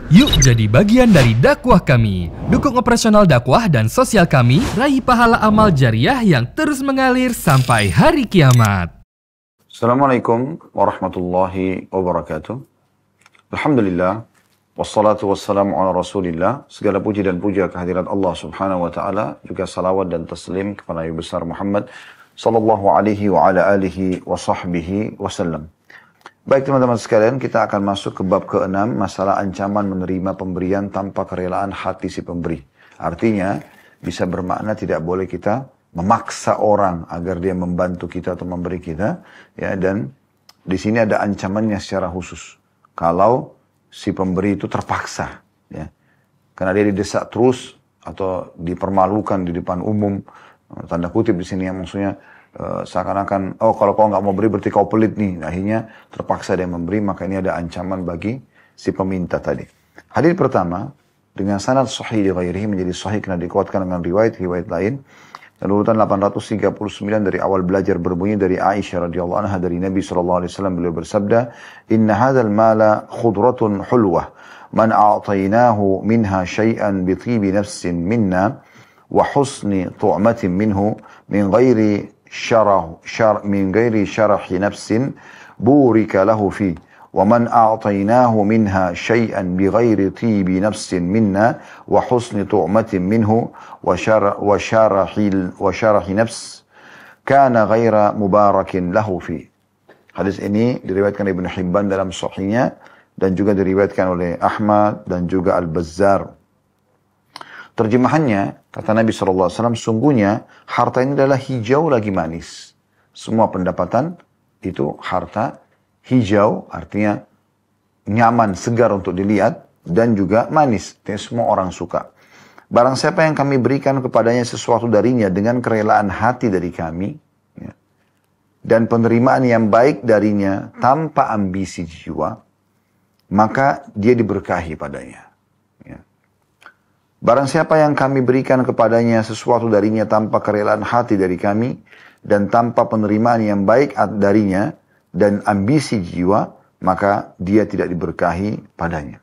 Yuk jadi bagian dari dakwah kami. Dukung operasional dakwah dan sosial kami, raih pahala amal jariah yang terus mengalir sampai hari kiamat. Assalamualaikum warahmatullahi wabarakatuh. Alhamdulillah, wassalatu wassalamu ala rasulillah. Segala puji dan puja kehadirat Allah subhanahu wa ta'ala. Juga salawat dan taslim kepada Nabi besar Muhammad sallallahu alaihi wa ala alihi wa sahbihi wasallam. Baik teman-teman sekalian, kita akan masuk ke bab ke-6, masalah ancaman menerima pemberian tanpa kerelaan hati si pemberi. Artinya, bisa bermakna tidak boleh kita memaksa orang agar dia membantu kita atau memberi kita, ya. Dan di sini ada ancamannya secara khusus. Kalau si pemberi itu terpaksa, ya, karena dia didesak terus atau dipermalukan di depan umum, tanda kutip di sini yang maksudnya seakan-akan, oh kalau kau nggak mau beri berarti kau pelit nih. Akhirnya terpaksa dia memberi, maka ini ada ancaman bagi si peminta tadi. Hadis pertama dengan sanad sahih di ghairihi, menjadi sahih karena dikuatkan dengan riwayat lain. Dan urutan 839 dari awal belajar berbunyi dari Aisyah radhiyallahu anha dari Nabi sallallahu alaihi wasallam, beliau bersabda, "Inna hadzal mala khudratun hulwah, man a'tainahu minha syai'an bi tibi nafsin minna wa husni tu'matin minhu min ghairi من غير شرح نفس بورك له فيه ومن أعطيناه منها شيئا بغير طيب نفس منا وحسن طعمة منه وشرح نفس كان غير مبارك له فيه." Hadis ini diriwayatkan Ibnu Hibban dalam sahihnya dan juga diriwayatkan oleh Ahmad dan juga Al-Bazzar. Terjemahannya, kata Nabi SAW, sungguhnya harta ini adalah hijau lagi manis. Semua pendapatan itu harta hijau, artinya nyaman, segar untuk dilihat, dan juga manis. Artinya semua orang suka. Barang siapa yang kami berikan kepadanya sesuatu darinya dengan kerelaan hati dari kami, ya, dan penerimaan yang baik darinya tanpa ambisi jiwa, maka dia diberkahi padanya. Barang siapa yang kami berikan kepadanya sesuatu darinya tanpa kerelaan hati dari kami, dan tanpa penerimaan yang baik darinya, dan ambisi jiwa, maka dia tidak diberkahi padanya.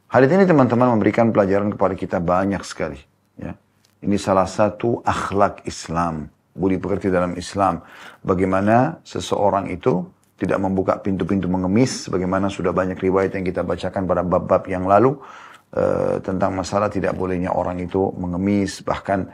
Hadis ini teman-teman memberikan pelajaran kepada kita banyak sekali. Ya. Ini salah satu akhlak Islam, budi pekerti dalam Islam. Bagaimana seseorang itu tidak membuka pintu-pintu mengemis, bagaimana sudah banyak riwayat yang kita bacakan pada bab-bab yang lalu, tentang masalah tidak bolehnya orang itu mengemis. Bahkan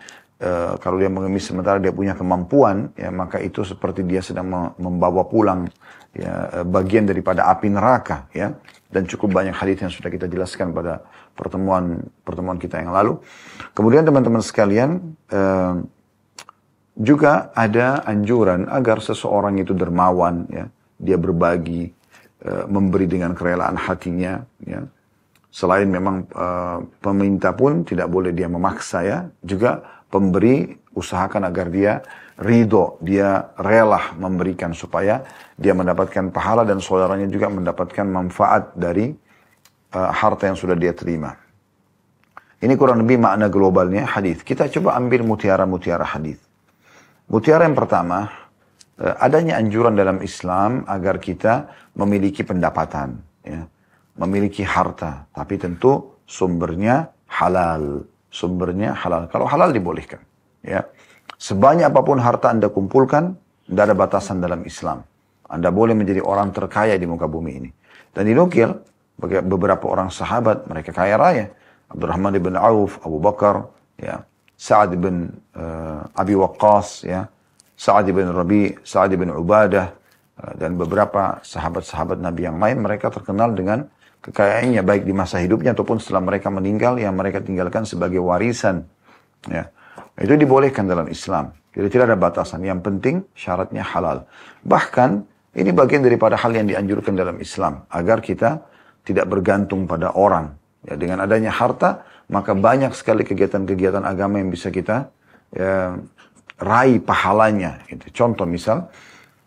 kalau dia mengemis sementara dia punya kemampuan, ya, maka itu seperti dia sedang membawa pulang, ya, bagian daripada api neraka, ya. Dan cukup banyak hadis yang sudah kita jelaskan pada pertemuan kita yang lalu. Kemudian teman-teman sekalian, juga ada anjuran agar seseorang itu dermawan, ya, dia berbagi, memberi dengan kerelaan hatinya, ya. Selain memang peminta pun tidak boleh dia memaksa, ya. Juga pemberi usahakan agar dia ridho, dia rela memberikan supaya dia mendapatkan pahala dan saudaranya juga mendapatkan manfaat dari harta yang sudah dia terima. Ini kurang lebih makna globalnya hadis. Kita coba ambil mutiara-mutiara hadis. Mutiara yang pertama, adanya anjuran dalam Islam agar kita memiliki pendapatan, ya. Memiliki harta, tapi tentu sumbernya halal. Sumbernya halal. Kalau halal dibolehkan, ya. Sebanyak apapun harta Anda kumpulkan, tidak ada batasan dalam Islam. Anda boleh menjadi orang terkaya di muka bumi ini. Dan dinukil beberapa orang sahabat, mereka kaya raya. Abdurrahman bin Auf, Abu Bakar, ya, Sa'ad bin Abi Waqqas, ya, Sa'ad bin Rabi, Sa'ad bin Ubadah, dan beberapa sahabat-sahabat Nabi yang lain, mereka terkenal dengan kekayaannya baik di masa hidupnya ataupun setelah mereka meninggal, yang mereka tinggalkan sebagai warisan, ya. Itu dibolehkan dalam Islam. Jadi tidak ada batasan. Yang penting syaratnya halal. Bahkan ini bagian daripada hal yang dianjurkan dalam Islam agar kita tidak bergantung pada orang. Ya, dengan adanya harta, maka banyak sekali kegiatan-kegiatan agama yang bisa kita, ya, raih pahalanya. Gitu. Contoh misal,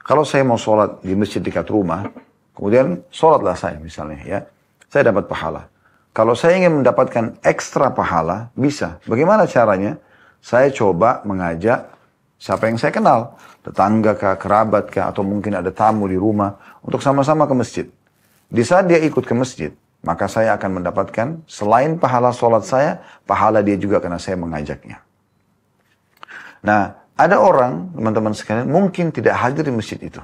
kalau saya mau sholat di masjid dekat rumah, kemudian sholatlah saya misalnya, ya. Saya dapat pahala. Kalau saya ingin mendapatkan ekstra pahala, bisa. Bagaimana caranya? Saya coba mengajak siapa yang saya kenal. Tetangga kah, kerabat kah, atau mungkin ada tamu di rumah. Untuk sama-sama ke masjid. Di saat dia ikut ke masjid, maka saya akan mendapatkan selain pahala sholat saya, pahala dia juga karena saya mengajaknya. Nah, ada orang, teman-teman sekalian, mungkin tidak hadir di masjid itu.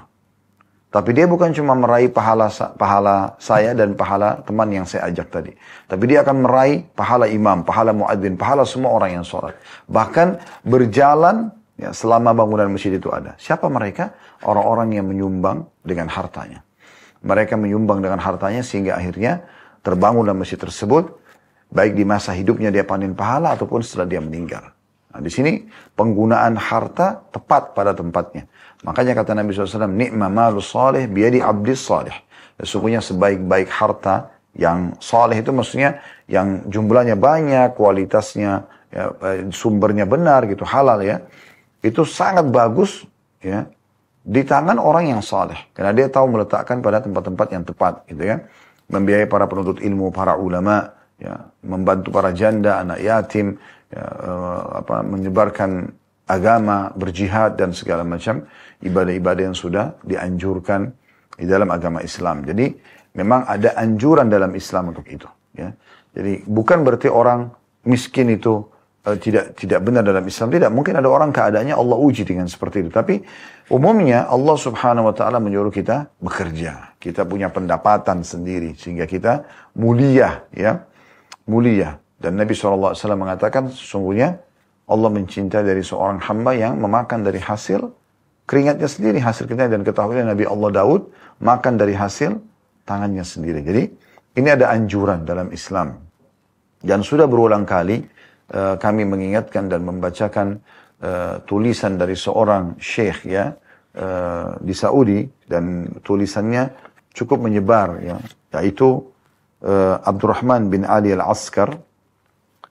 Tapi dia bukan cuma meraih pahala saya dan pahala teman yang saya ajak tadi. Tapi dia akan meraih pahala imam, pahala muadzin, pahala semua orang yang sholat. Bahkan berjalan ya, selama bangunan masjid itu ada. Siapa mereka? Orang-orang yang menyumbang dengan hartanya. Mereka menyumbang dengan hartanya sehingga akhirnya terbangunlah masjid tersebut. Baik di masa hidupnya dia panen pahala ataupun setelah dia meninggal. Nah, di sini penggunaan harta tepat pada tempatnya. Makanya kata Nabi SAW, ni'ma malus salih biyadi abdis salih. Sesungguhnya sebaik-baik harta yang salih itu maksudnya yang jumlahnya banyak, kualitasnya, ya, sumbernya benar gitu, halal ya. Itu sangat bagus ya di tangan orang yang salih. Karena dia tahu meletakkan pada tempat-tempat yang tepat gitu ya. Membiayai para penuntut ilmu, para ulama, ya, membantu para janda, anak yatim, ya, menyebarkan agama, berjihad dan segala macam ibadah-ibadah yang sudah dianjurkan di dalam agama Islam. Jadi memang ada anjuran dalam Islam untuk itu. Ya. Jadi bukan berarti orang miskin itu tidak benar dalam Islam. Tidak, mungkin ada orang keadaannya Allah uji dengan seperti itu. Tapi umumnya Allah Subhanahu Wa Taala menyuruh kita bekerja. Kita punya pendapatan sendiri sehingga kita mulia, ya, mulia. Dan Nabi SAW mengatakan sesungguhnya Allah mencintai dari seorang hamba yang memakan dari hasil keringatnya sendiri, hasil keringatnya. Dan ketahuilah Nabi Allah Daud makan dari hasil tangannya sendiri. Jadi ini ada anjuran dalam Islam. Dan sudah berulang kali kami mengingatkan dan membacakan tulisan dari seorang syekh ya di Saudi, dan tulisannya cukup menyebar ya, yaitu Abdurrahman bin Ali Al-Askar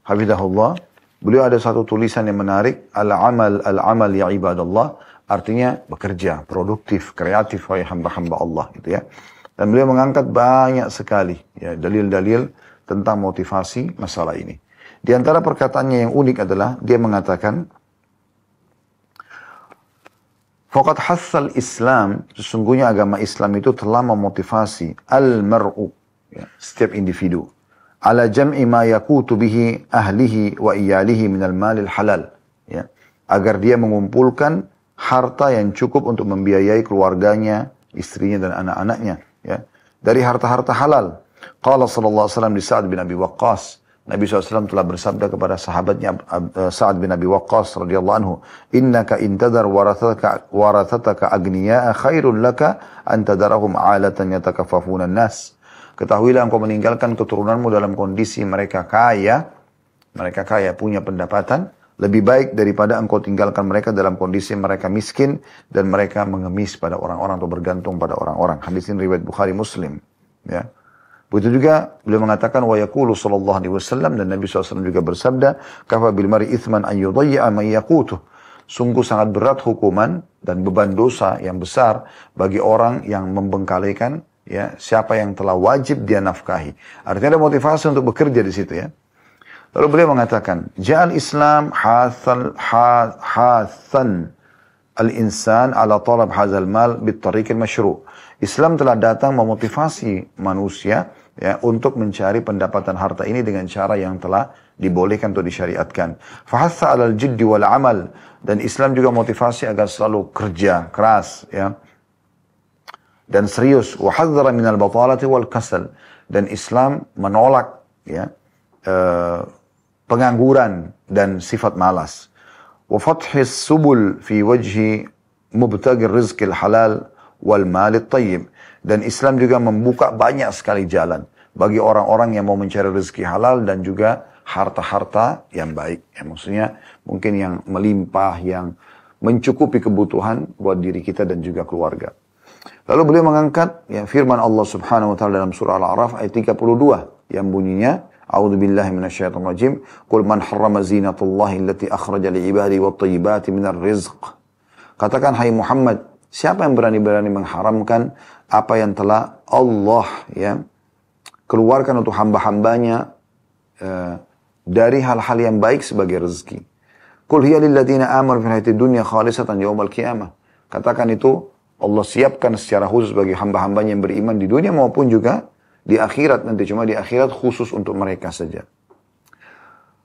hafizahullah. Beliau ada satu tulisan yang menarik, al-amal ya ibadallah, artinya bekerja, produktif, kreatif, wahai hamba-hamba Allah gitu ya. Dan beliau mengangkat banyak sekali ya dalil-dalil tentang motivasi masalah ini. Di antara perkataannya yang unik adalah dia mengatakan, faqad hassal Islam, sesungguhnya agama Islam itu telah memotivasi al-mar'u, ya, setiap individu, ala jam'i ma yakutu bihi ahlihi wa iyalihi minal malil halal, ya, agar dia mengumpulkan harta yang cukup untuk membiayai keluarganya, istrinya dan anak-anaknya, ya, dari harta-harta halal. Qala sallallahu alaihi wasallam di Sa'ad bin Abi Waqqas, Nabi SAW telah bersabda kepada sahabatnya Sa'ad bin Abi Waqqas radhiyallahu anhu, innaka intadar warathataka agniya'a khairun laka antadarahum alatan yatakaffafuna nas. Ketahuilah engkau meninggalkan keturunanmu dalam kondisi mereka kaya punya pendapatan, lebih baik daripada engkau tinggalkan mereka dalam kondisi mereka miskin dan mereka mengemis pada orang-orang atau bergantung pada orang-orang. Hadis ini riwayat Bukhari Muslim. Ya. Begitu juga beliau mengatakan wa yaqulu sallallahu alaihi wasallam, dan Nabi SAW juga bersabda, kafa bil mar'i ithman an yudayya man yaqutuh. Sungguh sangat berat hukuman dan beban dosa yang besar bagi orang yang membengkalikan ya siapa yang telah wajib dia nafkahi. Artinya ada motivasi untuk bekerja di situ ya. Lalu beliau mengatakan, ja'al Islam hasan al-insan ala talab hadzal mal bit tariqil masyru'. Islam telah datang memotivasi manusia ya untuk mencari pendapatan harta ini dengan cara yang telah dibolehkan atau disyariatkan. Fahatha 'alal jiddi wal 'amal, dan Islam juga motivasi agar selalu kerja keras ya dan serius. Wa hadzara minal batalati wal kasal, dan Islam menolak ya pengangguran dan sifat malas. Wa fathis subul fi wajhi mubtagir rizqil halal wal malit tayyib, dan Islam juga membuka banyak sekali jalan bagi orang-orang yang mau mencari rezeki halal dan juga harta-harta yang baik. Ya, maksudnya mungkin yang melimpah, yang mencukupi kebutuhan buat diri kita dan juga keluarga. Lalu beliau mengangkat ya, firman Allah Subhanahu wa taala dalam surah Al-A'raf ayat 32 yang bunyinya, a'udzubillahi minasyaitonir rajim, qul man harrama zinatallahi allati akhraja li'ibadihi wat-thayyibati minar rizq. Katakan hai Muhammad, siapa yang berani-berani mengharamkan apa yang telah Allah ya keluarkan untuk hamba-hambanya dari hal-hal yang baik sebagai rezeki. Qul hiya lil ladzina amanu fil hayatid dunya khalisatan yaumal qiyamah. Katakan itu Allah siapkan secara khusus bagi hamba-hambanya yang beriman di dunia maupun juga di akhirat nanti, cuma di akhirat khusus untuk mereka saja.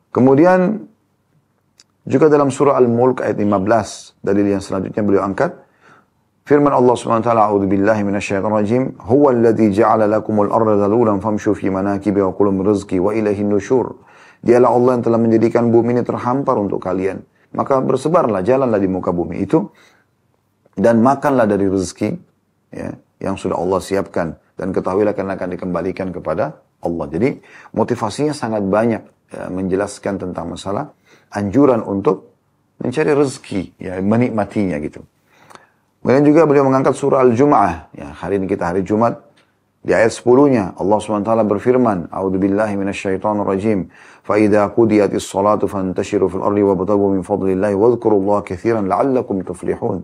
Kemudian juga dalam surah Al-Mulk ayat 15, dalil yang selanjutnya beliau angkat, firman Allah SWT, A'udzu billahi minasyaitonir rajim, huwa alladzi ja'ala lakumul arda dhalulan famshu fi manakibi wa kulu min rizqi wa ilaihin nusyur. Dialah Allah yang telah menjadikan bumi ini terhampar untuk kalian. Maka bersebarlah, jalanlah di muka bumi itu dan makanlah dari rezeki ya, yang sudah Allah siapkan, dan ketahuilah karena akan dikembalikan kepada Allah. Jadi motivasinya sangat banyak ya, menjelaskan tentang masalah anjuran untuk mencari rezeki, ya, menikmatinya gitu. Kemudian juga beliau mengangkat surah Al-Jum'ah. Ya, hari ini kita hari Jumat. Di ayat 10-nya Allah SWT berfirman, A'udzu billahi minasyaitonir rajim. Fa idza qudiyatis shalatu fantashiru fil ardi wabtaghu min fadlillahi wadhkurullaha katsiran la'allakum tuflihun.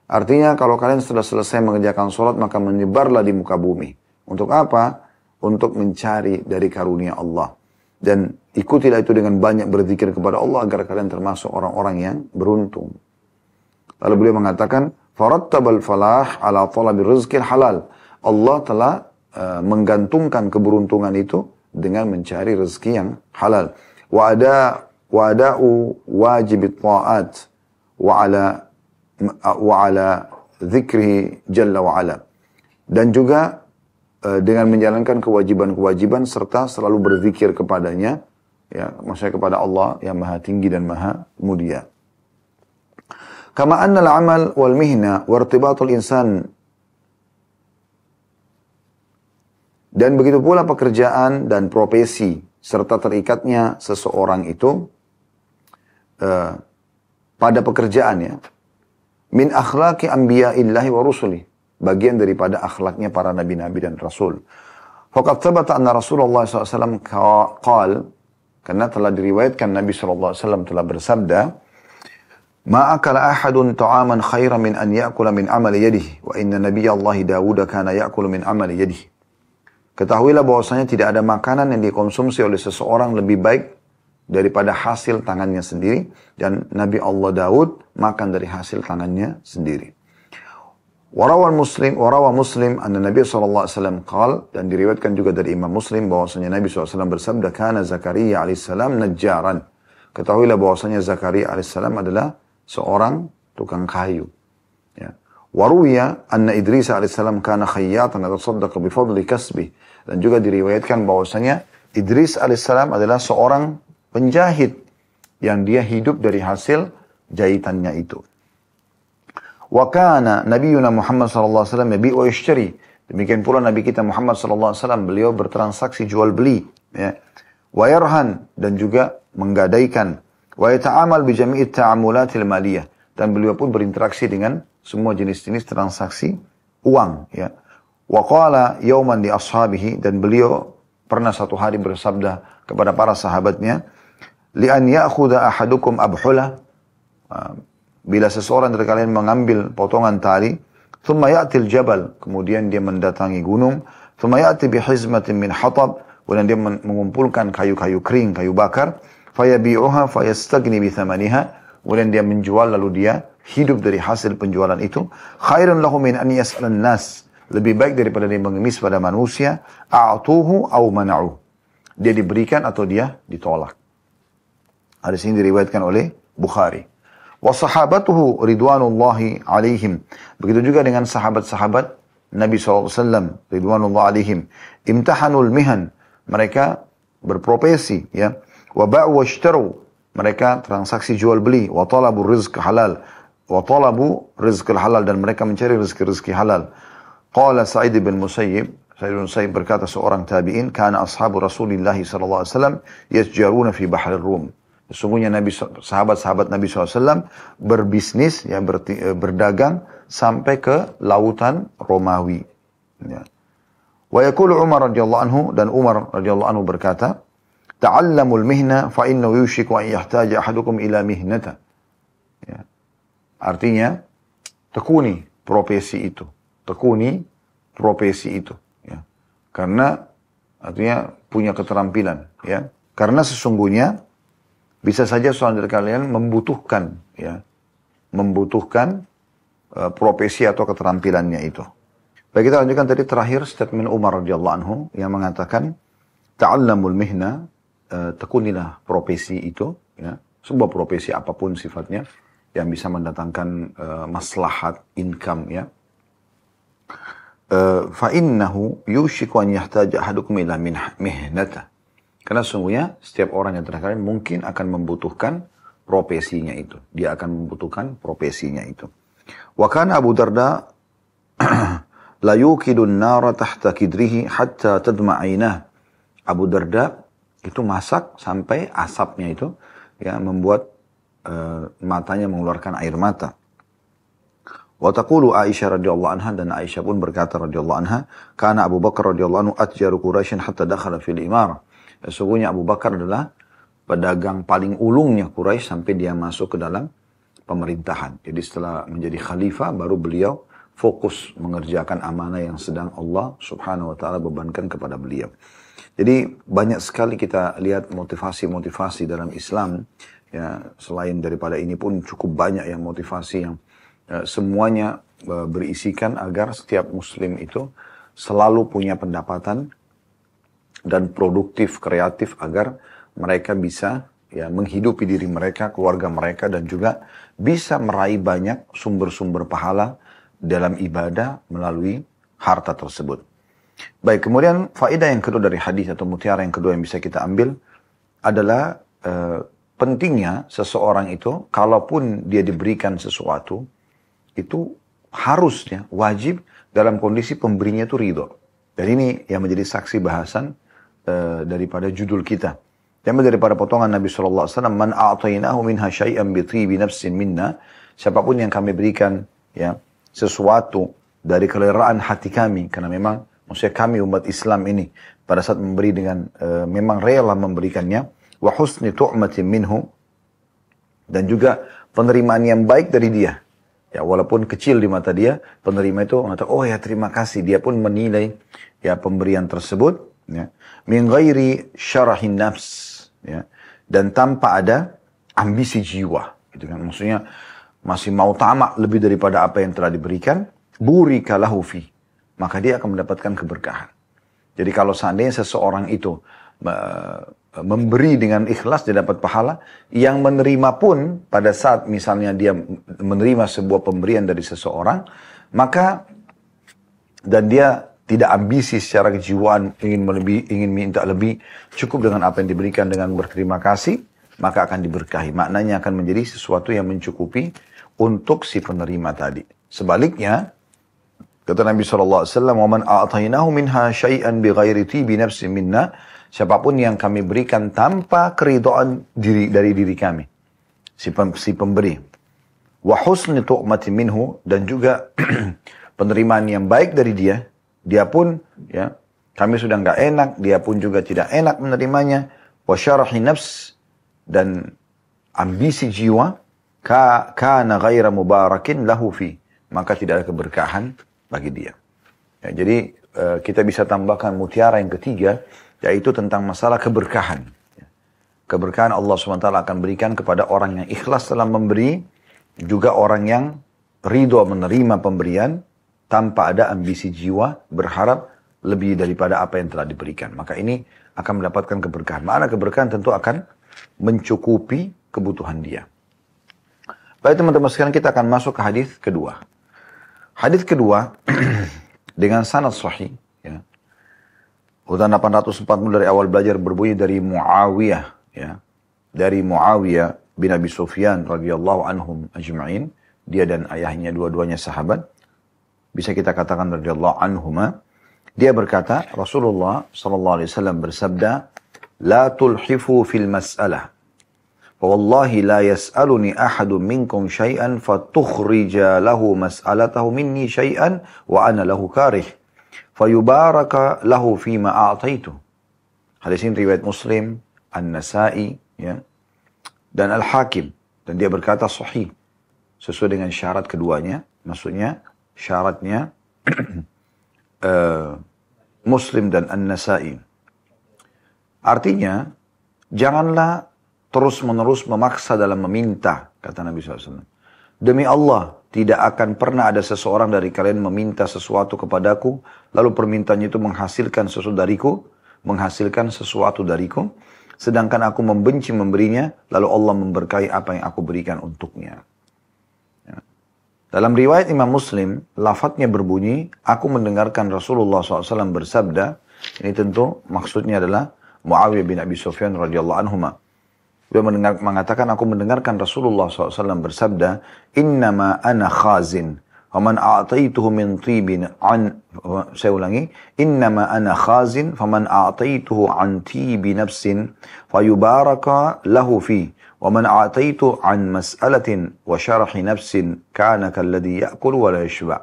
Artinya kalau kalian sudah selesai mengerjakan salat maka menyebarlah di muka bumi. Untuk apa? Untuk mencari dari karunia Allah. Dan ikutilah itu dengan banyak berzikir kepada Allah agar kalian termasuk orang-orang yang beruntung. Lalu beliau mengatakan, farattabal falah ala talabi rizqil halal. Allah telah menggantungkan keberuntungan itu dengan mencari rezeki yang halal. Wa ada'u wajibit ta'at wa ala dzikrihi jalla wa ala. Dan juga dengan menjalankan kewajiban-kewajiban serta selalu berzikir kepadanya, ya, maksudnya kepada Allah yang Maha Tinggi dan Maha Mulia. Kama anna al-amal wal mihna wa irtibatul insan, dan begitu pula pekerjaan dan profesi serta terikatnya seseorang itu pada pekerjaannya, min akhlaqi anbiya'illahi wa rusuli, bagian daripada akhlaknya para nabi-nabi dan rasul. Faqad thabata anna Rasulullah SAW qala, karena telah diriwayatkan Nabi SAW telah bersabda, ma akala ahadun ta'aman khairan min an ya'kula min amali yadihi, wa inna nabiyallahi Dawud kana ya'kulu min amali yadihi. Ketahuilah bahwasanya tidak ada makanan yang dikonsumsi oleh seseorang lebih baik daripada hasil tangannya sendiri, dan Nabi Allah Daud makan dari hasil tangannya sendiri. Warawa Muslim anna Nabi SAW qala, dan diriwayatkan juga dari Imam Muslim bahwasanya Nabi SAW bersabda, kana Zakaria alaihissalam najjaran. Ketahuilah bahwasanya Zakaria alaihissalam adalah seorang tukang kayu. Ya. Waruya anna Idris alaihissalam kana khayyatan atasaddaqa bifadli kasbih. Dan juga diriwayatkan bahwasanya Idris alaihissalam adalah seorang penjahit yang dia hidup dari hasil jahitannya itu. Wa kana nabiyuna Muhammad sallallahu alaihi wasallam yabi' wa yashtari. Demikian pula nabi kita Muhammad sallallahu alaihi wasallam, beliau bertransaksi jual beli, ya. Wa yarhan, dan juga menggadaikan. Wa yata'amal bi jami'i ta'amulatil maliyah, dan beliau pun berinteraksi dengan semua jenis-jenis transaksi uang, ya. Wa qala yawman li ashabihi, dan beliau pernah satu hari bersabda kepada para sahabatnya, li an ya'khudha ahadukum abhula, bila seseorang dari kalian mengambil potongan tali, thumma ya'til jabal, kemudian dia mendatangi gunung, thumma ya'ti bihizmatin min hatab, kemudian dia mengumpulkan kayu-kayu kering, kayu bakar, fayabi'uha fayastagni bithamaniha, kemudian dia menjual lalu dia hidup dari hasil penjualan itu, khairun lahu min an yas'alan nas, lebih baik daripada dia mengemis pada manusia, a'tuhu aw mana'u, dia diberikan atau dia ditolak. Hadis ini diriwayatkan oleh Bukhari. Wa sahabatuhu ridwanullahi alaihim, begitu juga dengan sahabat-sahabat Nabi SAW ridwanullah alaihim, imtahanul mihan, mereka berprofesi, ya. Wa ba'u wa ishtaru, mereka transaksi jual beli. Wa talabu rizq halal, wa talabu rizq halal, dan mereka mencari rezeki halal. Qala Sa'id bin Musayyib, Sa'id bin Musayyib berkata, seorang tabi'in, kana ashabu Rasulillah sallallahu alaihi wasallam yasjaruna fi bahri Rum. Sesungguhnya sahabat-sahabat Nabi SAW berbisnis, ya, berdagang sampai ke lautan Romawi. Ya. Wa yaqulu Umar radhiyallahu anhu, dan Umar radhiyallahu anhu berkata, ta'allamul mihna fa innahu yushiku an yahtaja ahadukum ila mihnata. Ya. Artinya, tekuni profesi itu. Tekuni profesi itu. Ya. Karena artinya punya keterampilan. Ya. Karena sesungguhnya bisa saja seorang dari kalian membutuhkan, ya, profesi atau keterampilannya itu. Baik, kita lanjutkan tadi terakhir statement Umar radhiyallahu anhu yang mengatakan ta'allamul mihna, tekunilah profesi itu, ya, sebuah profesi apapun sifatnya yang bisa mendatangkan maslahat income, ya. Fa innahu yushiku an yahtaja ahadukum ila mihnata. Karena sungguhnya setiap orang yang terkait mungkin akan membutuhkan profesinya itu. Dia akan membutuhkan profesinya itu. Wa kana Abu Darda la yukidun nara tahta kidrihi hatta tadma aynah. Abu Darda itu masak sampai asapnya itu ya membuat matanya mengeluarkan air mata. Wa taqulu Aisyah radhiyallahu anha, dan Aisyah pun berkata radhiyallahu anha, kana Abu Bakar radhiyallahu anhu atjaru Quraisy hatta dakhala fil imar. Sesungguhnya Abu Bakar adalah pedagang paling ulungnya Quraisy sampai dia masuk ke dalam pemerintahan. Jadi setelah menjadi khalifah baru beliau fokus mengerjakan amanah yang sedang Allah Subhanahu wa taala bebankan kepada beliau. Jadi banyak sekali kita lihat motivasi-motivasi dalam Islam, ya, selain daripada ini pun cukup banyak yang motivasi yang semuanya berisikan agar setiap muslim itu selalu punya pendapatan dan produktif, kreatif agar mereka bisa ya menghidupi diri mereka, keluarga mereka, dan juga bisa meraih banyak sumber-sumber pahala dalam ibadah melalui harta tersebut. Baik, kemudian faedah yang kedua dari hadis atau mutiara yang kedua yang bisa kita ambil adalah pentingnya seseorang itu kalaupun dia diberikan sesuatu itu harusnya wajib dalam kondisi pemberinya itu ridho. Dan ini yang menjadi saksi bahasan daripada judul kita. Yang daripada potongan Nabi SAW, man a'tainahu minha syai'an bi tibi nafsin minna, siapapun yang kami berikan ya sesuatu dari keleraan hati kami, karena memang maksudnya kami umat Islam ini pada saat memberi dengan memang rela memberikannya, wa husni tu'matin minhu, dan juga penerimaan yang baik dari dia. Ya, walaupun kecil di mata dia, penerima itu mengatakan, oh ya terima kasih. Dia pun menilai ya pemberian tersebut, ya, min ghairi syarahin nafs, ya, dan tanpa ada ambisi jiwa, gitu kan? Maksudnya masih mau tamak lebih daripada apa yang telah diberikan, burika lahu fi, maka dia akan mendapatkan keberkahan. Jadi kalau seandainya seseorang itu memberi dengan ikhlas, dia dapat pahala. Yang menerima pun pada saat misalnya dia menerima sebuah pemberian dari seseorang, maka dan dia tidak ambisi secara kejiwaan ingin minta lebih, cukup dengan apa yang diberikan dengan berterima kasih, maka akan diberkahi. Maknanya akan menjadi sesuatu yang mencukupi untuk si penerima tadi. Sebaliknya, kata Nabi SAW, وَمَنْ أَعْطَيْنَاهُ مِنْهَا شَيْئًا بِغَيْرِ تِيبِ نَفْسٍ مِنَّا, siapapun yang kami berikan tanpa keridhaan dari diri kami, si pemberi. Wa husni tu'mati minhu, dan juga penerimaan yang baik dari dia. Dia pun ya kami sudah enggak enak, dia pun juga tidak enak menerimanya. Wa syarahi nafs, dan ambisi jiwa, kana ghaira mubarakin lahu fi, maka tidak ada keberkahan bagi dia. Ya, jadi kita bisa tambahkan mutiara yang ketiga, yaitu tentang masalah keberkahan. Keberkahan Allah SWT akan berikan kepada orang yang ikhlas dalam memberi, juga orang yang ridho menerima pemberian, tanpa ada ambisi jiwa, berharap lebih daripada apa yang telah diberikan. Maka ini akan mendapatkan keberkahan. Makna keberkahan tentu akan mencukupi kebutuhan dia. Baik teman-teman sekalian, kita akan masuk ke hadis kedua. Hadis kedua, dengan sanad sahih, ya. Urutan 840 dari awal belajar berbunyi dari Muawiyah, ya. Dari Muawiyah bin Abi Sufyan radhiyallahu anhum ajma'in. Dia dan ayahnya dua-duanya sahabat. Bisa kita katakan radhiyallahu anhuma. Dia berkata, Rasulullah sallallahu alaihi wasallam bersabda, "La tulhifu fil mas'alah. Wallahi la yas'aluni ahadun minkum syai'an fatukhrija lahu mas'alatahu minni syai'an wa ana lahu karih. Fayubaraka lahu fima a'taitu." Hadis ini riwayat Muslim, An-Nasa'i, ya, dan Al-Hakim. Dan dia berkata sahih, sesuai dengan syarat keduanya. Maksudnya syaratnya Muslim dan An-Nasa'i. Artinya, janganlah terus-menerus memaksa dalam meminta, kata Nabi SAW. demi Allah, tidak akan pernah ada seseorang dari kalian meminta sesuatu kepadaku, lalu permintaannya itu menghasilkan sesuatu dariku, sedangkan aku membenci memberinya, lalu Allah memberkahi apa yang aku berikan untuknya. Ya. Dalam riwayat Imam Muslim, lafadznya berbunyi, aku mendengarkan Rasulullah SAW bersabda, ini tentu maksudnya adalah Muawiyah bin Abi Sufyan radhiyallahu anhuma. Dia mengatakan, aku mendengarkan Rasulullah SAW bersabda, innama ana khazin, faman a'taituhu min tibin an, saya ulangi, innama ana khazin, faman a'taituhu an tibi nafsin, fayubaraka lahu fi, waman a'taitu an mas'alatin wa syarahi nafsin, kana kalladhi ya'kul wa la yashba'.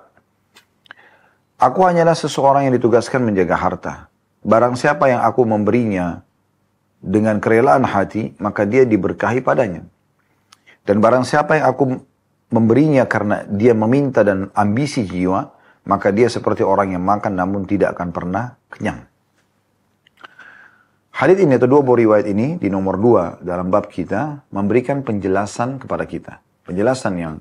Aku hanyalah seseorang yang ditugaskan menjaga harta. Barang siapa yang aku memberinya dengan kerelaan hati, maka dia diberkahi padanya. Dan barang siapa yang aku memberinya karena dia meminta dan ambisi jiwa, maka dia seperti orang yang makan namun tidak akan pernah kenyang. Hadits ini atau dua buah riwayat ini di nomor 2 dalam bab kita memberikan penjelasan kepada kita. Penjelasan yang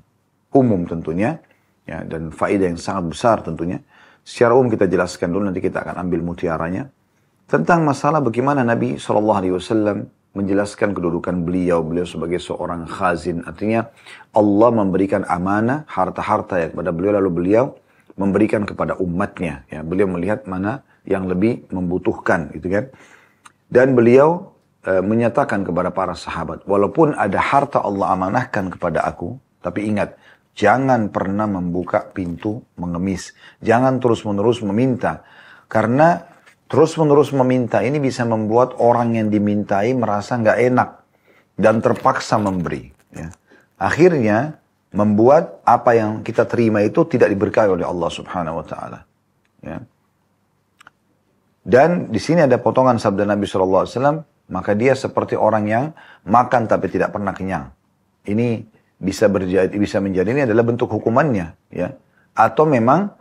umum tentunya, ya, dan faedah yang sangat besar tentunya. Secara umum kita jelaskan dulu, nanti kita akan ambil mutiaranya. Tentang masalah bagaimana Nabi SAW menjelaskan kedudukan beliau sebagai seorang khazin. Artinya Allah memberikan amanah harta-harta ya kepada beliau, lalu beliau memberikan kepada umatnya. Ya, beliau melihat mana yang lebih membutuhkan, gitu kan. Dan beliau menyatakan kepada para sahabat, walaupun ada harta Allah amanahkan kepada aku, tapi ingat, jangan pernah membuka pintu mengemis. Jangan terus-menerus meminta. Karena terus-menerus meminta ini bisa membuat orang yang dimintai merasa nggak enak dan terpaksa memberi. Ya. Akhirnya membuat apa yang kita terima itu tidak diberkahi oleh Allah Subhanahu Wa Taala. Ya. Dan di sini ada potongan sabda Nabi SAW, maka dia seperti orang yang makan tapi tidak pernah kenyang. Ini bisa menjadi ini adalah bentuk hukumannya, ya. Atau memang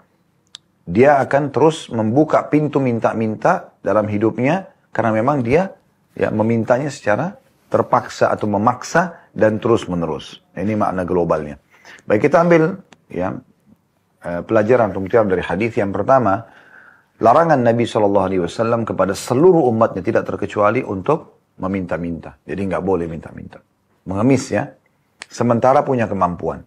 dia akan terus membuka pintu minta-minta dalam hidupnya karena memang dia ya memintanya secara terpaksa atau memaksa dan terus-menerus. Ini makna globalnya. Baik, kita ambil ya pelajaran dari hadis yang pertama, larangan Nabi SAW kepada seluruh umatnya tidak terkecuali untuk meminta-minta. Jadi nggak boleh minta-minta. Mengemis ya, sementara punya kemampuan.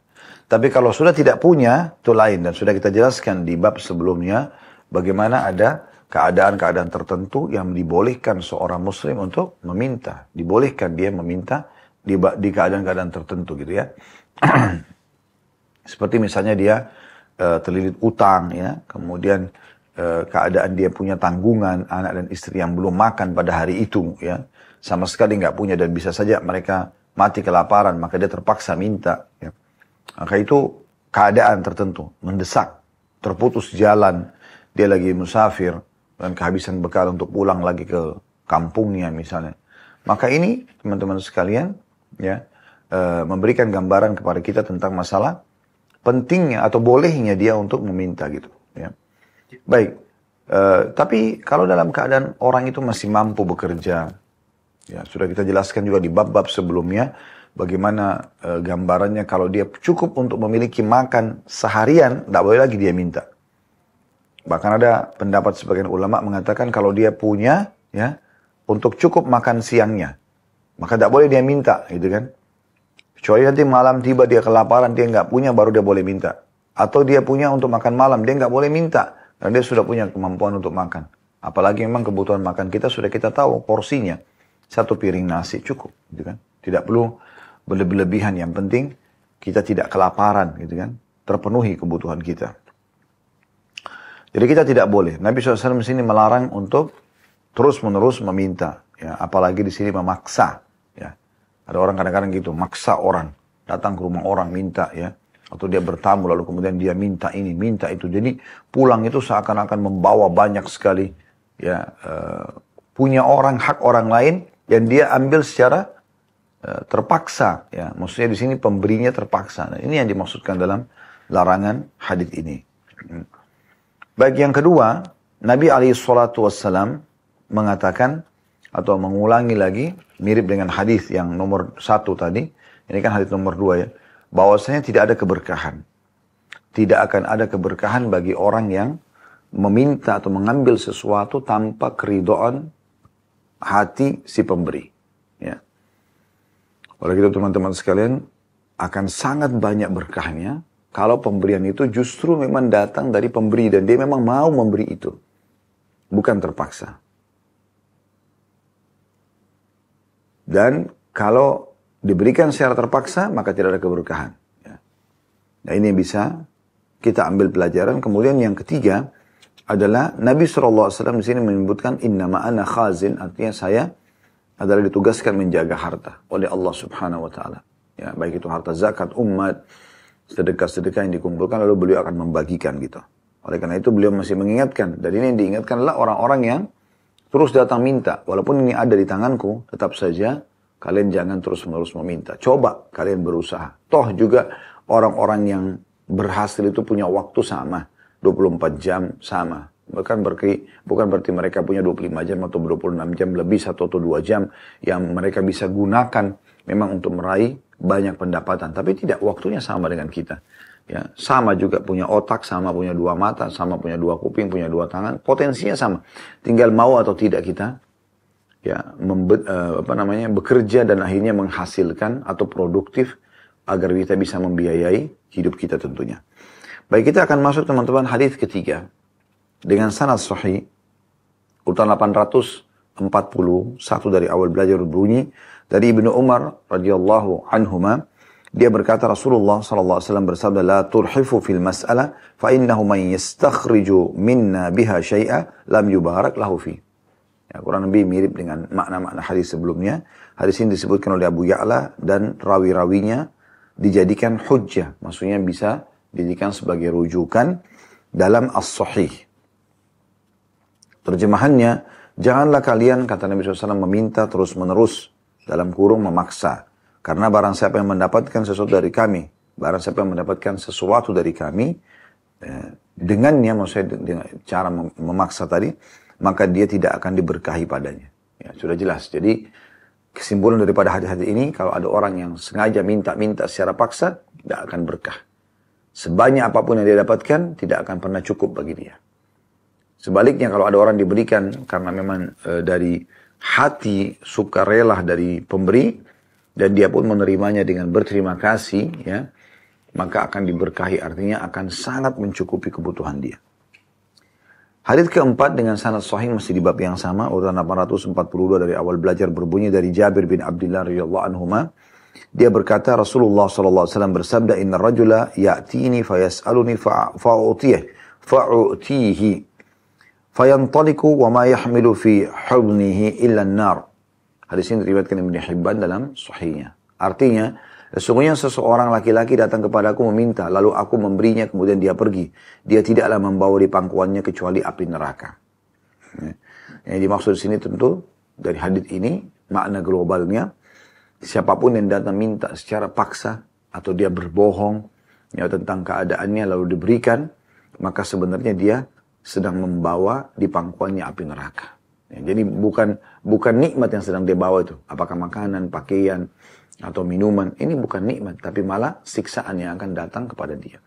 Tapi kalau sudah tidak punya, itu lain. Dan sudah kita jelaskan di bab sebelumnya, bagaimana ada keadaan-keadaan tertentu yang dibolehkan seorang muslim untuk meminta. Dibolehkan dia meminta di keadaan-keadaan tertentu gitu ya. Seperti misalnya dia terlilit utang, ya, kemudian keadaan dia punya tanggungan, anak dan istri yang belum makan pada hari itu, ya, sama sekali nggak punya dan bisa saja mereka mati kelaparan, maka dia terpaksa minta, ya. Maka itu keadaan tertentu, mendesak, terputus jalan, dia lagi musafir, dan kehabisan bekal untuk pulang lagi ke kampungnya misalnya. Maka ini teman-teman sekalian, ya, memberikan gambaran kepada kita tentang masalah pentingnya atau bolehnya dia untuk meminta gitu. Ya. Baik, tapi kalau dalam keadaan orang itu masih mampu bekerja, ya sudah kita jelaskan juga di bab-bab sebelumnya, bagaimana gambarannya kalau dia cukup untuk memiliki makan seharian, tidak boleh lagi dia minta. Bahkan ada pendapat sebagian ulama mengatakan kalau dia punya, ya, untuk cukup makan siangnya, maka tidak boleh dia minta, gitu kan. Kecuali nanti malam tiba dia kelaparan, dia nggak punya, baru dia boleh minta. Atau dia punya untuk makan malam, dia nggak boleh minta, karena dia sudah punya kemampuan untuk makan. Apalagi memang kebutuhan makan kita sudah kita tahu porsinya. 1 piring nasi cukup, gitu kan. Tidak perlu berlebihan, yang penting kita tidak kelaparan, gitu kan. Terpenuhi kebutuhan kita. Jadi kita tidak boleh. Nabi SAW di sini melarang untuk terus-menerus meminta, ya, apalagi di sini memaksa, ya. Ada orang kadang-kadang gitu, maksa orang datang ke rumah orang minta, ya, atau dia bertamu lalu kemudian dia minta ini, minta itu. Jadi pulang itu seakan-akan membawa banyak sekali, ya, punya orang, hak orang lain yang dia ambil secara terpaksa, ya. Maksudnya di sini pemberinya terpaksa. Nah, ini yang dimaksudkan dalam larangan hadits ini. Baik, yang kedua, Nabi SAW mengatakan atau mengulangi lagi, mirip dengan hadis yang nomor 1 tadi. Ini kan hadis nomor 2, ya. bahwasanya tidak ada keberkahan. Tidak akan ada keberkahan bagi orang yang meminta atau mengambil sesuatu tanpa keridhaan hati si pemberi. Ya. Oleh itu teman-teman sekalian, akan sangat banyak berkahnya kalau pemberian itu justru memang datang dari pemberi dan dia memang mau memberi itu. Bukan terpaksa. Dan kalau diberikan secara terpaksa, maka tidak ada keberkahan. Ya. Nah ini yang bisa kita ambil pelajaran. Kemudian yang ketiga adalah Nabi SAW di sini menyebutkan innama ana khazin, artinya saya adalah ditugaskan menjaga harta oleh Allah Subhanahu wa taala. Ya, baik itu harta zakat umat, sedekah-sedekah yang dikumpulkan lalu beliau akan membagikan gitu. Oleh karena itu beliau masih mengingatkan, dan ini yang diingatkan adalah orang-orang yang terus datang minta, walaupun ini ada di tanganku, tetap saja kalian jangan terus-menerus meminta. Coba kalian berusaha. Toh juga orang-orang yang berhasil itu punya waktu sama. 24 jam sama. Bukan berarti mereka punya 25 jam atau 26 jam lebih 1 atau 2 jam yang mereka bisa gunakan memang untuk meraih banyak pendapatan. Tapi tidak, waktunya sama dengan kita. Ya, sama juga punya otak, sama punya 2 mata, sama punya 2 kuping, punya 2 tangan. Potensinya sama. Tinggal mau atau tidak kita ya bekerja dan akhirnya menghasilkan atau produktif agar kita bisa membiayai hidup kita tentunya. Baik, kita akan masuk teman-teman hadis ketiga dengan sanad sahih urutan 841 dari awal belajar berbunyi dari Ibnu Umar radhiyallahu anhuma, dia berkata Rasulullah sallallahu alaihi wasallam bersabda, la turhifu fil mas'alah fa innahu man yastakhriju minna biha syai'a lam yubarak lahu fi. Ya, kurang lebih mirip dengan makna-makna hadis sebelumnya. Hadis ini disebutkan oleh Abu Ya'la dan rawi-rawinya dijadikan hujjah, maksudnya bisa dijadikan sebagai rujukan dalam as-sahih. Terjemahannya, janganlah kalian, kata Nabi SAW, meminta terus-menerus, dalam kurung memaksa. Karena barang siapa yang mendapatkan sesuatu dari kami, barang siapa yang mendapatkan sesuatu dari kami, dengannya, maksudnya dengan cara memaksa tadi, maka dia tidak akan diberkahi padanya. Ya, sudah jelas. Jadi, kesimpulan daripada hadis-hadis ini, kalau ada orang yang sengaja minta-minta secara paksa, tidak akan berkah. Sebanyak apapun yang dia dapatkan, tidak akan pernah cukup bagi dia. Sebaliknya kalau ada orang diberikan karena memang dari hati sukarela dari pemberi, dan dia pun menerimanya dengan berterima kasih, ya, maka akan diberkahi, artinya akan sangat mencukupi kebutuhan dia. Hadits keempat dengan sanad sahih masih di bab yang sama, urutan 842 dari awal belajar berbunyi dari Jabir bin Abdullah radhiyallahu anhuma. Dia berkata Rasulullah sallallahu alaihi wasallam bersabda, "Inna rajula ya'tini fayas'aluni fa'utihi fayantaliqu wa ma yahmilu fi hudnihi illa an-nar." Hadis ini diriwayatkan Ibnu Hibban dalam sahihnya. Artinya, sesungguhnya seseorang laki-laki datang kepadaku meminta, lalu aku memberinya, kemudian dia pergi. Dia tidaklah membawa di pangkuannya kecuali api neraka. Yang dimaksud di sini tentu dari hadis ini makna globalnya, siapapun yang datang minta secara paksa atau dia berbohong ya, tentang keadaannya lalu diberikan, maka sebenarnya dia sedang membawa di pangkuannya api neraka. Ya, jadi bukan nikmat yang sedang dia bawa itu, apakah makanan, pakaian atau minuman, ini bukan nikmat, tapi malah siksaan yang akan datang kepada dia.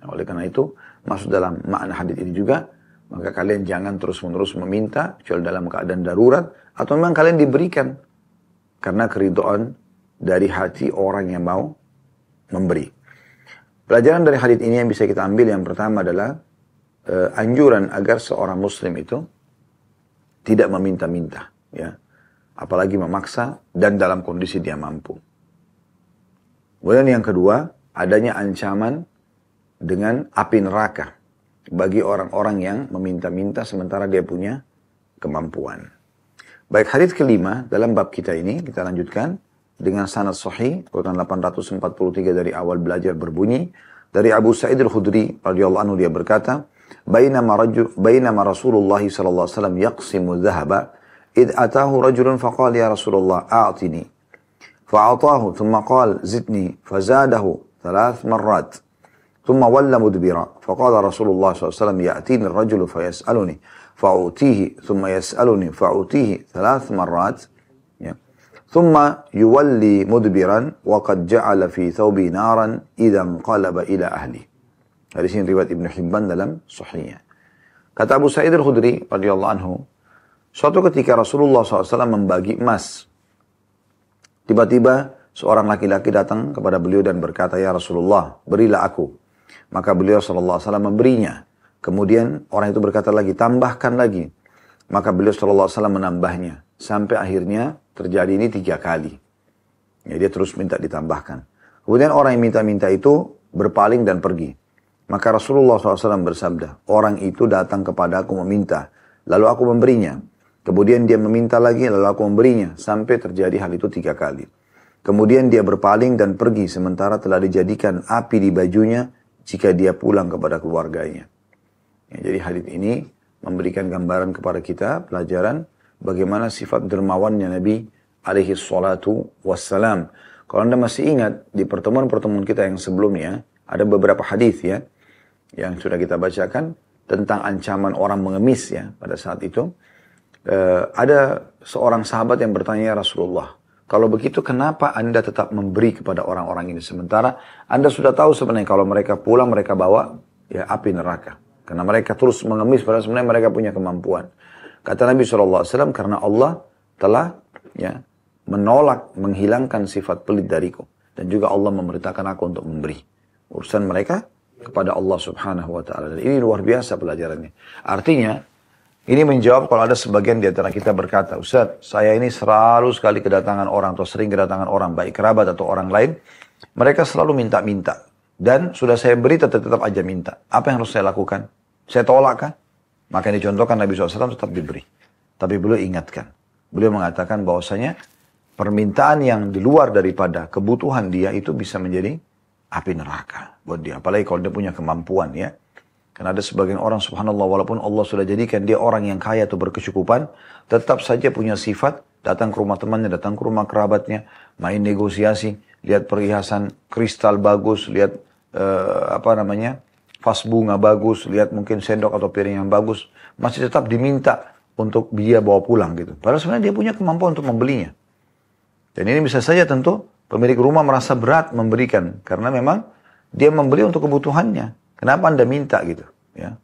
Nah, oleh karena itu, masuk dalam makna hadis ini juga, maka kalian jangan terus-menerus meminta, kecuali dalam keadaan darurat, atau memang kalian diberikan karena keridhaan dari hati orang yang mau memberi. Pelajaran dari hadis ini yang bisa kita ambil yang pertama adalah anjuran agar seorang muslim itu tidak meminta-minta, ya, apalagi memaksa dan dalam kondisi dia mampu. Kemudian yang kedua, adanya ancaman dengan api neraka bagi orang-orang yang meminta-minta sementara dia punya kemampuan. Baik, hadis kelima dalam bab kita ini, kita lanjutkan dengan sanad sahih, urutan 843 dari awal belajar berbunyi, dari Abu Sa'id al-Khudri radhiyallahu anhu, dia berkata, Bainama Rasulullah sallallahu alaihi wasallam yaqsimu dhahaba, idh atahu rajulun faqala ya Rasulullah a'tini. Fa'atahu, thumma qala zidni, fazadahu 3 marrat. ثم ولى مدبرا فقال رسول الله صلى الله عليه وسلم يأتيني الرجل فيسألني فأعطيه ثم يسألني فأعطيه 3 مرات Thumma yuwalli mudbiran wa qad ja'ala fi thawbi naran idza qalaba ila ahli. Hadis ini riwayat Ibnu Hibban dalam Sahihnya. Kata Abu Sa'id Al-Khudri radhiyallahu anhu, suatu ketika Rasulullah SAW membagi emas. Tiba-tiba seorang laki-laki datang kepada beliau dan berkata, "Ya Rasulullah, berilah aku." Maka beliau SAW memberinya. Kemudian orang itu berkata lagi, "Tambahkan lagi." Maka beliau SAW menambahnya. Sampai akhirnya terjadi ini 3 kali. Ya, dia terus minta ditambahkan. Kemudian orang yang minta-minta itu berpaling dan pergi. Maka Rasulullah SAW bersabda, orang itu datang kepada aku meminta, lalu aku memberinya. Kemudian dia meminta lagi, lalu aku memberinya. Sampai terjadi hal itu 3 kali. Kemudian dia berpaling dan pergi, sementara telah dijadikan api di bajunya jika dia pulang kepada keluarganya. Ya, jadi hadits ini memberikan gambaran kepada kita, pelajaran bagaimana sifat dermawannya Nabi alaihi salatu wassalam. Kalau Anda masih ingat, di pertemuan-pertemuan kita yang sebelumnya, ada beberapa hadis ya, yang sudah kita bacakan tentang ancaman orang mengemis ya pada saat itu. Ada seorang sahabat yang bertanya, "Ya Rasulullah, kalau begitu kenapa Anda tetap memberi kepada orang-orang ini? Sementara Anda sudah tahu sebenarnya kalau mereka pulang mereka bawa ya api neraka. Karena mereka terus mengemis padahal sebenarnya mereka punya kemampuan." Kata Nabi SAW, karena Allah telah ya menolak, menghilangkan sifat pelit dariku. Dan juga Allah memerintahkan aku untuk memberi. Urusan mereka kepada Allah Subhanahu wa ta'ala. Dan ini luar biasa pelajarannya. Artinya, ini menjawab kalau ada sebagian di antara kita berkata, "Ustaz, saya ini selalu sekali kedatangan orang atau sering kedatangan orang, baik kerabat atau orang lain, mereka selalu minta-minta. Dan sudah saya beri tetap aja minta. Apa yang harus saya lakukan? Saya tolak kan?" Maka yang dicontohkan Nabi SAW tetap diberi. Tapi beliau ingatkan. Beliau mengatakan bahwasanya permintaan yang di luar daripada kebutuhan dia itu bisa menjadi api neraka buat dia. Apalagi kalau dia punya kemampuan ya. Karena ada sebagian orang subhanallah walaupun Allah sudah jadikan dia orang yang kaya atau berkecukupan, tetap saja punya sifat datang ke rumah temannya, datang ke rumah kerabatnya, main negosiasi, lihat perhiasan kristal bagus, lihat vas bunga bagus, lihat mungkin sendok atau piring yang bagus, masih tetap diminta untuk dia bawa pulang gitu. Padahal sebenarnya dia punya kemampuan untuk membelinya. Dan ini bisa saja tentu pemilik rumah merasa berat memberikan karena memang dia membeli untuk kebutuhannya. Kenapa Anda minta gitu? Ya.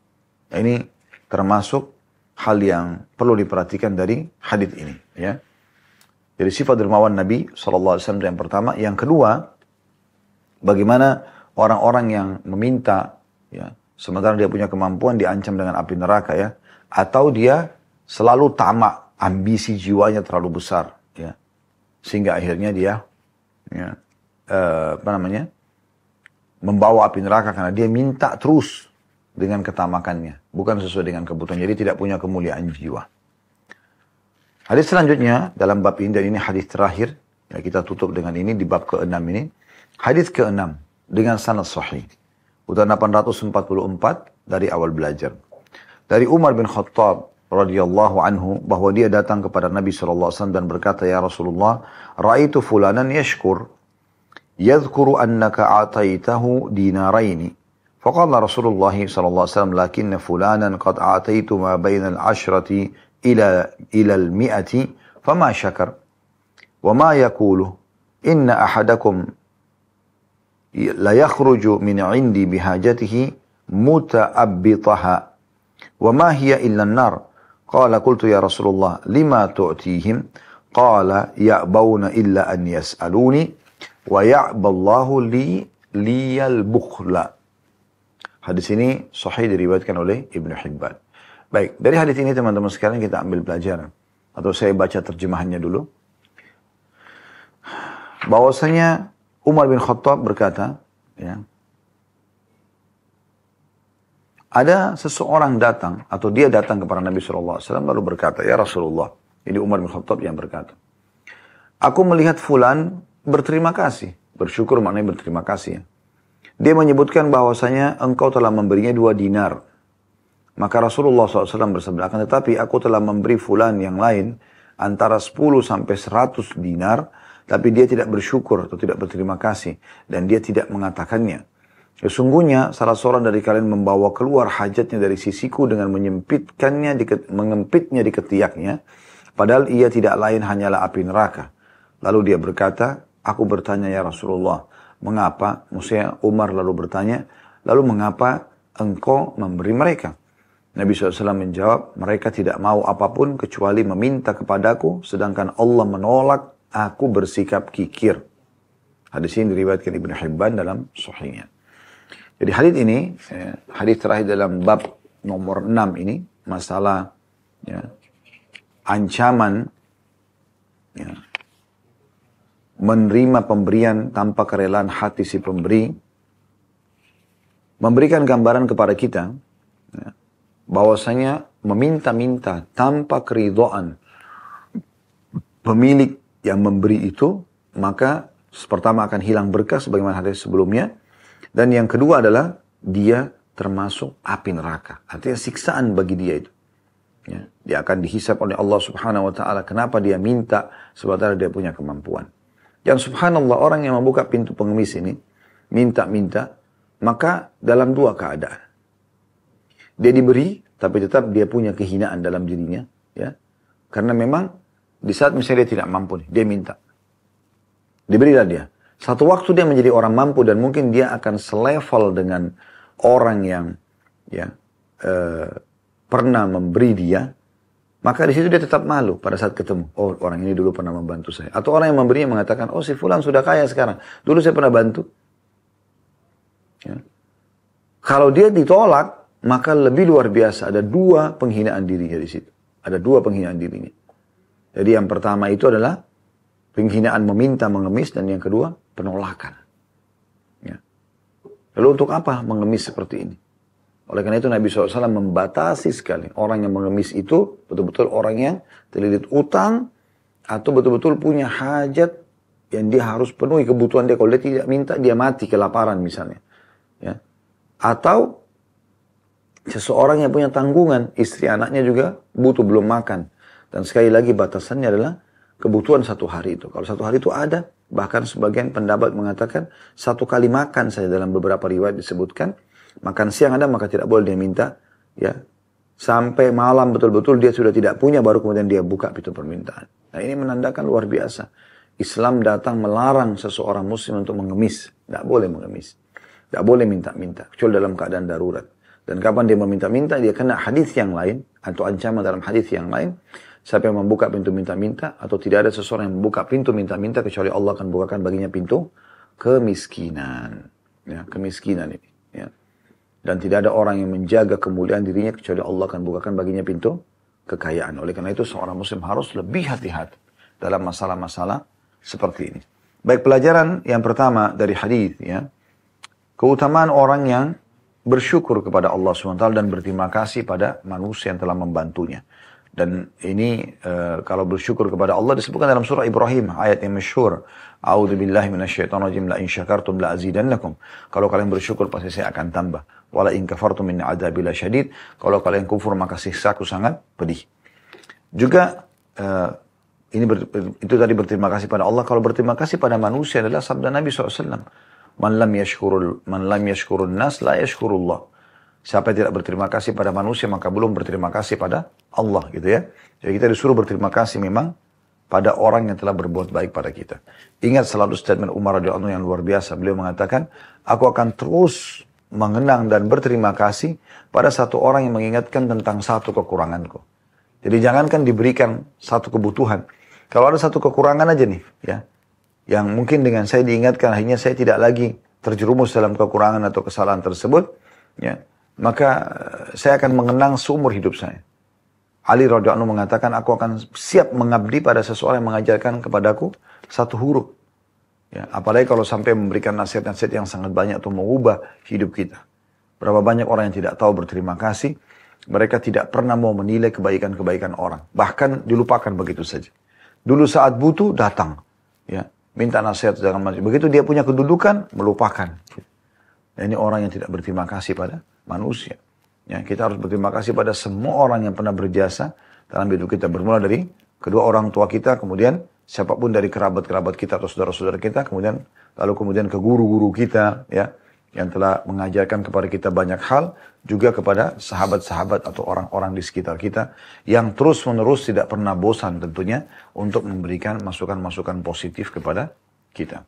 Nah, ini termasuk hal yang perlu diperhatikan dari hadits ini. Ya. Jadi sifat dermawan Nabi SAW yang pertama. Yang kedua, bagaimana orang-orang yang meminta, ya, sementara dia punya kemampuan diancam dengan api neraka ya, atau dia selalu tamak, ambisi jiwanya terlalu besar, ya, sehingga akhirnya dia ya, membawa api neraka karena dia minta terus dengan ketamakannya, bukan sesuai dengan kebutuhan. Jadi tidak punya kemuliaan jiwa. Hadis selanjutnya dalam bab ini, dan ini hadis terakhir, ya, kita tutup dengan ini di bab ke-6 ini. Hadis ke-6 dengan sanad sahih. Udah 844 dari awal belajar. Dari Umar bin Khattab radhiyallahu anhu bahwa dia datang kepada Nabi SAW dan berkata, "Ya Rasulullah, ra'aitu fulanan yashkur yadhkuru annaka a'taitahu dinaraini." Faqala Rasulullah SAW, "Lakinna fulanan qad a'taitu ma baina al-ashrati ila al-mi'ati fama syakar wa ma yaqulu inna ahadakum la yakhruju min 'indi bihajatihi muta'abbitaha wa ma hiya illa an-nar." Qala qultu ya Rasulullah lima tu'tihim? Qala ya'bawna illa an yas'aluni wa ya'ballahu liyal bukhla. Hadis ini sahih diriwayatkan oleh Ibnu Hibban. Baik, dari hadis ini teman-teman sekalian kita ambil pelajaran. Atau saya baca terjemahannya dulu. Bahwasanya Umar bin Khattab berkata, ya, ada seseorang datang, atau dia datang kepada Nabi SAW lalu berkata, "Ya Rasulullah," ini Umar bin Khattab yang berkata, "aku melihat fulan berterima kasih." Bersyukur maknanya berterima kasih. Ya. Dia menyebutkan bahwasanya engkau telah memberinya 2 dinar. Maka Rasulullah SAW bersabda, "Akan tetapi aku telah memberi fulan yang lain antara 10 sampai 100 dinar, tapi dia tidak bersyukur atau tidak berterima kasih. Dan dia tidak mengatakannya. Sesungguhnya salah seorang dari kalian membawa keluar hajatnya dari sisiku dengan mengempitnya di ketiaknya, padahal ia tidak lain hanyalah api neraka. Lalu dia berkata, aku bertanya ya Rasulullah, mengapa? Maksudnya Umar lalu bertanya, lalu mengapa engkau memberi mereka? Nabi SAW menjawab, mereka tidak mau apapun kecuali meminta kepadaku, sedangkan Allah menolak, aku bersikap kikir. Hadis ini diriwayatkan Ibnu Hibban dalam Sahihnya. Jadi hadis ini, hadis terakhir dalam bab nomor 6 ini, masalah ancaman menerima pemberian tanpa kerelaan hati si pemberi, memberikan gambaran kepada kita bahwasanya meminta-minta tanpa keridhaan pemilik yang memberi itu, maka pertama akan hilang berkah sebagaimana hadis sebelumnya, dan yang kedua adalah dia termasuk api neraka, artinya siksaan bagi dia itu. Dia akan dihisab oleh Allah Subhanahu wa taala kenapa dia minta sementara dia punya kemampuan. Dan subhanallah, orang yang membuka pintu pengemis ini minta-minta, maka dalam dua keadaan. Dia diberi, tapi tetap dia punya kehinaan dalam dirinya, ya. Karena memang di saat misalnya dia tidak mampu, dia minta. Diberilah dia. Satu waktu dia menjadi orang mampu dan mungkin dia akan selevel dengan orang yang pernah memberi dia, maka di situ dia tetap malu pada saat ketemu. Oh, orang ini dulu pernah membantu saya. Atau orang yang memberinya mengatakan, oh si fulan sudah kaya sekarang. Dulu saya pernah bantu. Ya. Kalau dia ditolak, maka lebih luar biasa. Ada dua penghinaan dirinya di situ. Ada dua penghinaan dirinya. Jadi yang pertama itu adalah penghinaan meminta, mengemis. Dan yang kedua, penolakan. Ya. Lalu untuk apa mengemis seperti ini? Oleh karena itu Nabi SAW membatasi sekali. Orang yang mengemis itu betul-betul orang yang terlilit utang atau betul-betul punya hajat yang dia harus penuhi kebutuhan dia. Kalau dia tidak minta, dia mati kelaparan misalnya. Ya. Atau seseorang yang punya tanggungan, istri anaknya juga butuh belum makan. Dan sekali lagi batasannya adalah kebutuhan satu hari itu. Kalau satu hari itu ada, bahkan sebagian pendapat mengatakan satu kali makan saja dalam beberapa riwayat disebutkan. Makan siang ada, maka tidak boleh dia minta, ya. Sampai malam betul-betul dia sudah tidak punya, baru kemudian dia buka pintu permintaan. Nah ini menandakan luar biasa. Islam datang melarang seseorang muslim untuk mengemis. Tidak boleh mengemis. Tidak boleh minta-minta, kecuali dalam keadaan darurat. Dan kapan dia meminta-minta, dia kena hadis yang lain, atau ancaman dalam hadis yang lain. Siapa yang membuka pintu minta-minta, atau tidak ada seseorang yang membuka pintu minta-minta, kecuali Allah akan bukakan baginya pintu kemiskinan. Ya, kemiskinan ini. Ya. Dan tidak ada orang yang menjaga kemuliaan dirinya kecuali Allah akan bukakan baginya pintu kekayaan. Oleh karena itu seorang muslim harus lebih hati-hati dalam masalah-masalah seperti ini. Baik, pelajaran yang pertama dari hadis, ya, keutamaan orang yang bersyukur kepada Allah SWT dan berterima kasih pada manusia yang telah membantunya. Dan ini kalau bersyukur kepada Allah disebutkan dalam surah Ibrahim, ayat yang masyhur. A'udzubillahi minasyaitonirrajim, la in syakartum la azidannakum. Kalau kalian bersyukur pasti saya akan tambah. Wala in kafartum min adzabi lasyadid. Kalau kalian kufur maka siksaku sangat pedih. Juga itu tadi berterima kasih pada Allah. Kalau berterima kasih pada manusia adalah sabda Nabi SAW. Man lam yashkurun nas la yashkurullah. Siapa yang tidak berterima kasih pada manusia maka belum berterima kasih pada Allah, gitu ya. Jadi kita disuruh berterima kasih memang pada orang yang telah berbuat baik pada kita. Ingat selalu statement Umar radhiyallahu anhu yang luar biasa. Beliau mengatakan, aku akan terus mengenang dan berterima kasih pada satu orang yang mengingatkan tentang satu kekuranganku. Jadi jangankan diberikan satu kebutuhan. Kalau ada satu kekurangan aja nih, ya, yang mungkin dengan saya diingatkan akhirnya saya tidak lagi terjerumus dalam kekurangan atau kesalahan tersebut, ya, maka saya akan mengenang seumur hidup saya. Ali radhiyallahu anhu mengatakan, aku akan siap mengabdi pada seseorang yang mengajarkan kepadaku satu huruf. Ya, apalagi kalau sampai memberikan nasihat-nasihat yang sangat banyak atau mengubah hidup kita. Berapa banyak orang yang tidak tahu berterima kasih, mereka tidak pernah mau menilai kebaikan-kebaikan orang. Bahkan dilupakan begitu saja. Dulu saat butuh, datang. Ya, minta nasihat jangan macam. Begitu dia punya kedudukan, melupakan. Ya, ini orang yang tidak berterima kasih pada manusia. Ya, kita harus berterima kasih pada semua orang yang pernah berjasa dalam hidup kita. Bermula dari kedua orang tua kita, kemudian siapapun dari kerabat-kerabat kita atau saudara-saudara kita, kemudian ke guru-guru kita, ya, yang telah mengajarkan kepada kita banyak hal, juga kepada sahabat-sahabat atau orang-orang di sekitar kita yang terus-menerus tidak pernah bosan tentunya untuk memberikan masukan-masukan positif kepada kita.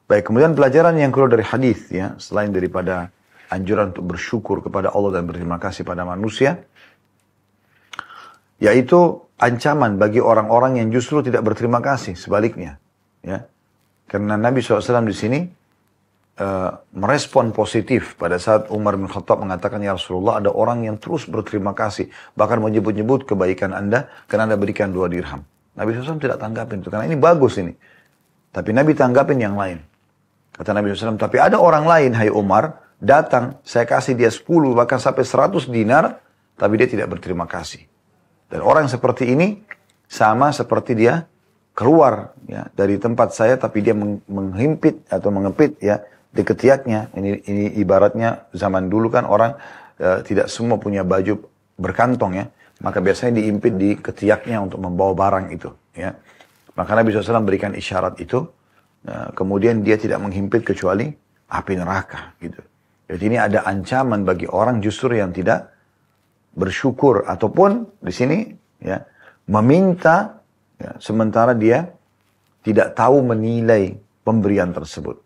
Baik, kemudian pelajaran yang keluar dari hadis ya, selain daripada anjuran untuk bersyukur kepada Allah dan berterima kasih pada manusia, yaitu ancaman bagi orang-orang yang justru tidak berterima kasih, sebaliknya. Ya, karena Nabi SAW di sini merespon positif pada saat Umar bin Khattab mengatakan, ya Rasulullah, ada orang yang terus berterima kasih, bahkan menyebut-nyebut kebaikan Anda karena Anda berikan 2 dirham. Nabi SAW tidak tanggapin itu, karena ini bagus ini. Tapi Nabi tanggapin yang lain. Kata Nabi SAW, tapi ada orang lain, hai Umar, datang, saya kasih dia 10, bahkan sampai 100 dinar, tapi dia tidak berterima kasih. Dan orang seperti ini sama seperti dia keluar ya, dari tempat saya, tapi dia menghimpit atau mengepit ya di ketiaknya. Ini ibaratnya zaman dulu kan orang tidak semua punya baju berkantong ya, maka biasanya diimpit di ketiaknya untuk membawa barang itu ya. Maka Nabi SAW berikan isyarat itu, kemudian dia tidak menghimpit kecuali api neraka gitu. Jadi ini ada ancaman bagi orang justru yang tidak bersyukur ataupun di sini ya meminta ya, sementara dia tidak tahu menilai pemberian tersebut.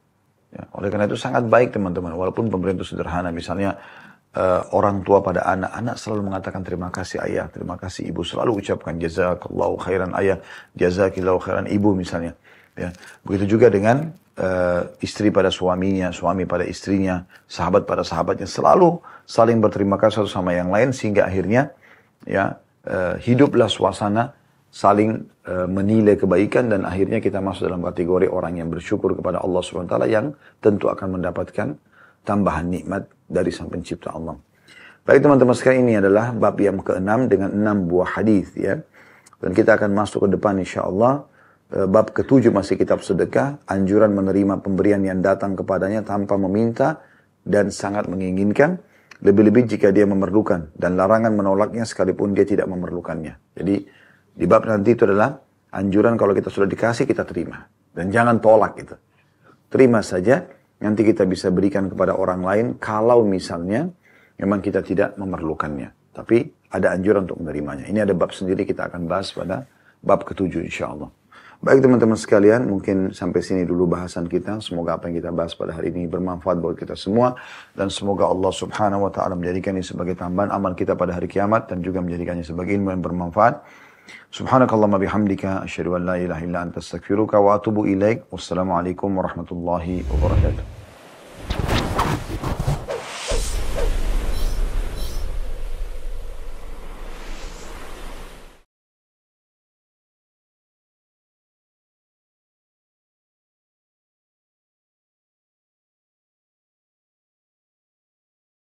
Ya, oleh karena itu sangat baik teman-teman, walaupun pemberian itu sederhana, misalnya orang tua pada anak selalu mengatakan terima kasih ayah, terima kasih ibu, selalu ucapkan jazakallahu khairan ayah, jazakillahu khairan ibu misalnya. Ya, begitu juga dengan istri pada suaminya, suami pada istrinya, sahabat pada sahabatnya, selalu saling berterima kasih satu sama yang lain sehingga akhirnya ya hiduplah suasana saling menilai kebaikan dan akhirnya kita masuk dalam kategori orang yang bersyukur kepada Allah SWT yang tentu akan mendapatkan tambahan nikmat dari Sang Pencipta Allah. Baik teman-teman sekalian, ini adalah bab yang ke-6 dengan 6 buah hadis ya. Dan kita akan masuk ke depan insyaallah. Bab ke-7 masih kitab sedekah, anjuran menerima pemberian yang datang kepadanya tanpa meminta dan sangat menginginkan, lebih-lebih jika dia memerlukan, dan larangan menolaknya sekalipun dia tidak memerlukannya. Jadi di bab nanti itu adalah anjuran kalau kita sudah dikasih kita terima dan jangan tolak gitu. Terima saja, nanti kita bisa berikan kepada orang lain kalau misalnya memang kita tidak memerlukannya. Tapi ada anjuran untuk menerimanya. Ini ada bab sendiri, kita akan bahas pada bab ke-7 insyaallah. Baik teman-teman sekalian, mungkin sampai sini dulu bahasan kita. Semoga apa yang kita bahas pada hari ini bermanfaat buat kita semua. Dan semoga Allah Subhanahu wa ta'ala menjadikan ini sebagai tambahan amal kita pada hari kiamat. Dan juga menjadikannya sebagai ilmu yang bermanfaat. Subhanakallahumma bihamdika, asyhadu an la ilaha illa anta astaghfiruka wa atubu ilaik. Wassalamualaikum warahmatullahi wabarakatuh.